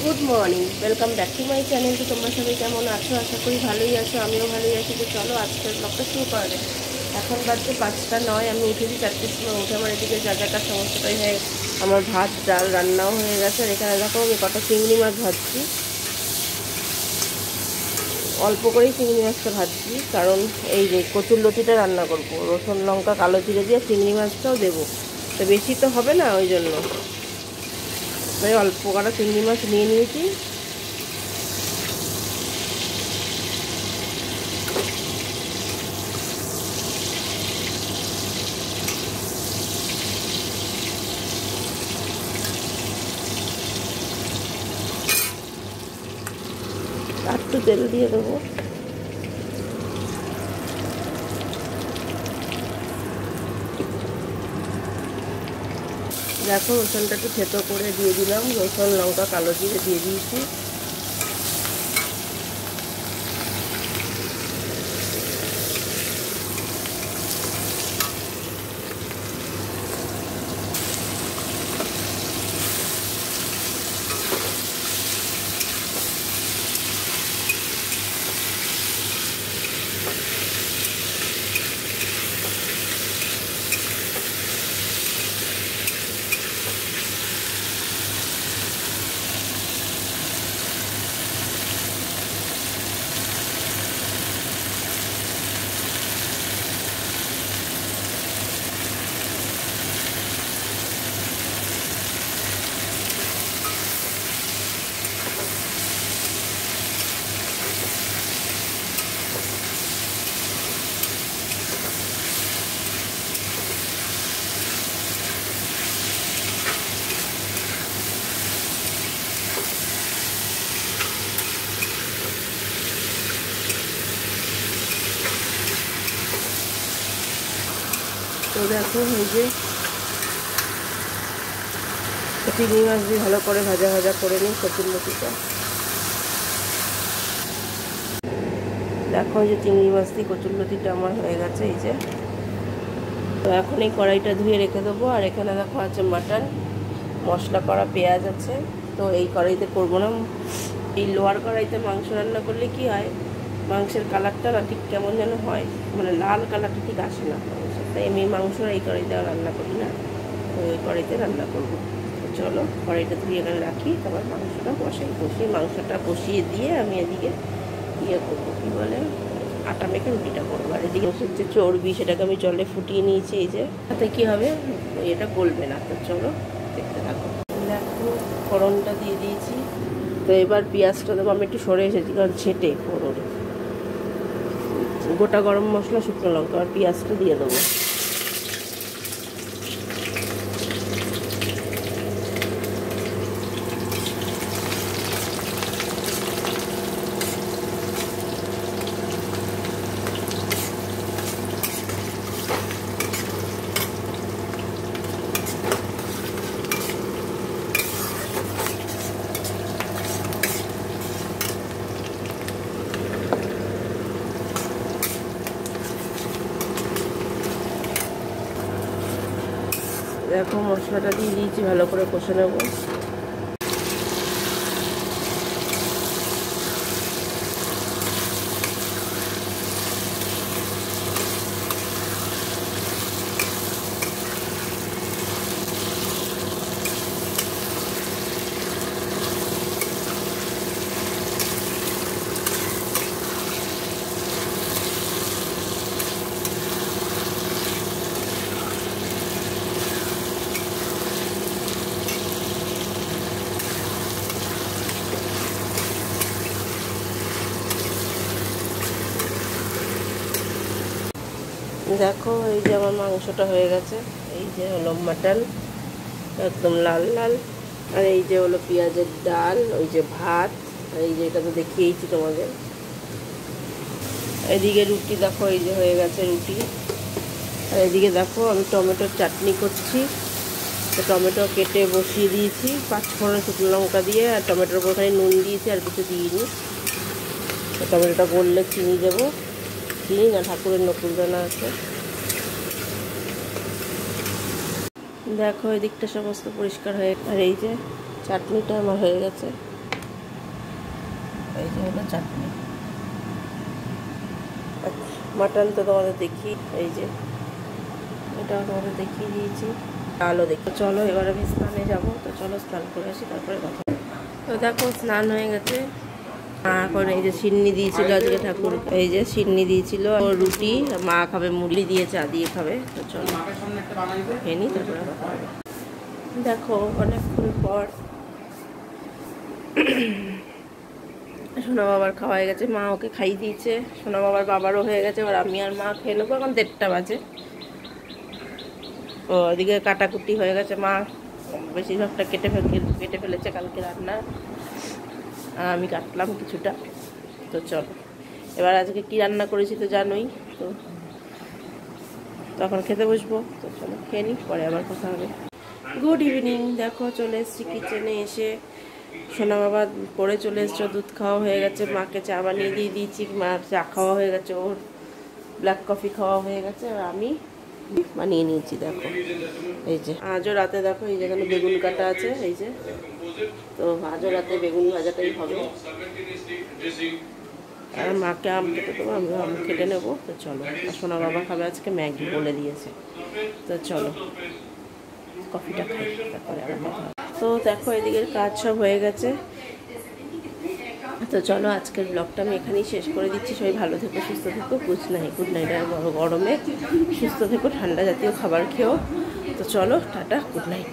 Good morning, welcome back to my channel. তো তোমরা সবাই কেমন আছো? আশা করি ভালোই আছো, আমিও ভালোই আছি। তো চলো আজকের ব্লগটা শুরু করা যায়। এখন বাজছে 5টা 9, আমি উঠেছি 4টের সময়। উঠে আমার এদিকে জায়গাটা সমস্তটাই হয়ে, আমার ভাত ডাল রান্নাও হয়ে গেছে। আর এখানে দেখো আমি কটা চিংড়ি মাছ ভাজছি, অল্প করেই চিংড়ি মাছটা ভাজছি, কারণ এই যে কচুরলতিটা রান্না করব, রসুন লঙ্কা কালো জিরে দিয়ে চিংড়ি মাছটাও দেবো। তো বেশি তো হবে না, ওই জন্য তাই অল্প কটা চিংড়ি মাছ নিয়ে নিয়েছি। আর একটু তেল দিয়ে দেবো। দেখো রসুনটা একটু থেতো করে দিয়ে দিলাম, রসুন লঙ্কা কালো জিরে দিয়ে দিয়েছি। তো দেখো এই যে চিংড়ি মাছ দিয়ে ভালো করে ভাজা ভাজা করে নিই কচুরলতিটা। দেখো এই যে চিংড়ি মাছ দিয়ে কচুরলতিটা আমার হয়ে গেছে। এই যে তো এখন এই কড়াইটা ধুয়ে রেখে দেবো। আর এখানে দেখো আছে মাটন, মশলা করা পেঁয়াজ আছে। তো এই কড়াইতে করবো না, এই লোয়ার কড়াইতে মাংস রান্না করলে কি হয়, মাংসের কালারটা না ঠিক কেমন যেন হয়, মানে লাল কালারটা ঠিক আসে না মাংসের। তাই আমি মাংস এই কড়াইতে রান্না করি না, ওই কড়াইতে রান্না করবো। তো চলো কড়াইটা ধুয়ে এখানে রাখি, তারপর মাংসটা বসিয়ে মাংসটা বসিয়ে দিয়ে আমি এদিকে ইয়ে করবো, কী বলে, আটা মেখে রুটিটা করবো। আর এদিকে যে চর্বি সেটাকে আমি জলে ফুটিয়ে নিয়েছি। এই যে তাতে কী হবে, এটা গলবে না। তো চলো দেখতে থাকো। দেখো ফোড়নটা দিয়ে দিয়েছি। তো এবার পেঁয়াজটা দেবো। আমি একটু সরে এসেছি কারণ ছেটে ফোড়ন, গোটা গরম মশলা শুকনো লঙ্কা আর পেঁয়াজটা দিয়ে দেবো। দেখো মশলাটা দিয়ে দিয়েছি, ভালো করে কষে নেবো। দেখো এই যে আমার মাংসটা হয়ে গেছে। এই যে হলো মাটন, একদম লাল লাল। আর এই যে হলো পেঁয়াজের ডাল, ওই যে ভাত, আর এই যে এটা তো দেখিয়েছি তোমাদের। এদিকে রুটি দেখো, এই যে হয়ে গেছে রুটি। আর এদিকে দেখো আমি টমেটোর চাটনি করছি। তো টমেটো কেটে বসিয়ে দিয়েছি, 5 ফোড়ন শুকনো লঙ্কা দিয়ে, আর টমেটোর উপর খালি নুন দিয়েছি, আর কিছু দিইনি। তো টমেটোটা গললে চিনি দেবো, চিনি না ঠাকুরের নকুলদানা আছে। দেখো এদিকটা সমস্ত পরিষ্কার হয়ে, আর এই যে চাটনিটা আমার হয়ে গেছে। এই যে হলো চাটনি। মাটন তো তোমাদের দেখি, এই যে এটাও তোমাদের দেখিয়ে দিয়েছি, ডালও দেখো। চলো এবার আমি স্নানে যাবো, তো চলো স্নান করে আসি, তারপরে কথা। তো দেখো স্নান হয়ে গেছে। এখন এই যে সিন্নি দিয়েছিল আজকে ঠাকুর, এই যে সিন্নি দিয়েছিল, রুটি, মা খাবে মুড়ি দিয়ে, চা দিয়ে খাবে। তো চলো খেয়ে নিই, তারপরে কথা হবে। দেখো অনেকক্ষণ পর সোনা বাবার খাওয়া হয়ে গেছে, মা ওকে খাইয়ে দিয়েছে, সোনা বাবারও হয়ে গেছে। এবার আমি আর মা খেয়ে নেবো, এখন 1:30 বাজে। ও ওদিকে কাটাকুটি হয়ে গেছে, মা বেশিরভাগটা কেটে ফেলেছে কালকে রান্না, আর আমি কাটলাম কিছুটা। তো চলো এবার আজকে কি রান্না করেছি তো জানোই, তো তখন খেতে বসবো। তো চলো খেয়ে নিই, পরে আবার কথা হবে। Good evening. দেখো চলে এসেছি কিচেনে, এসে সোনা বাবা পড়ে চলে এসছো, দুধ খাওয়া হয়ে গেছে, মাকে চা বানিয়ে দিয়ে দিয়েছি, মা চা খাওয়া হয়ে গেছে, ওর ব্ল্যাক কফি খাওয়া হয়ে গেছে, আর আমি বানিয়ে নিয়েছি। দেখো এই যে আজও রাতে, দেখো এই যেখানে বেগুন কাটা আছে, এই যে, তো আজও রাতে বেগুন ভাজাটাই হবে। আর মাকে আম কেটে দেবো, আমিও আম কেটে নেবো। তো চলো, সোনা বাবা খাবে আজকে ম্যাগি বলে দিয়েছে। তো চলো কফিটা খাই, তারপরে আবার কথা হবে। তো দেখো এদিকের কাজ সব হয়ে গেছে। তো চলো আজকের ব্লগটা আমি এখানেই শেষ করে দিচ্ছি। সবাই ভালো থেকো, সুস্থ থেকো, গুড নাইট। আর গরমে সুস্থ থেকো, ঠান্ডা জাতীয় খাবার খেও। তো চলো টাটা, গুড নাইট।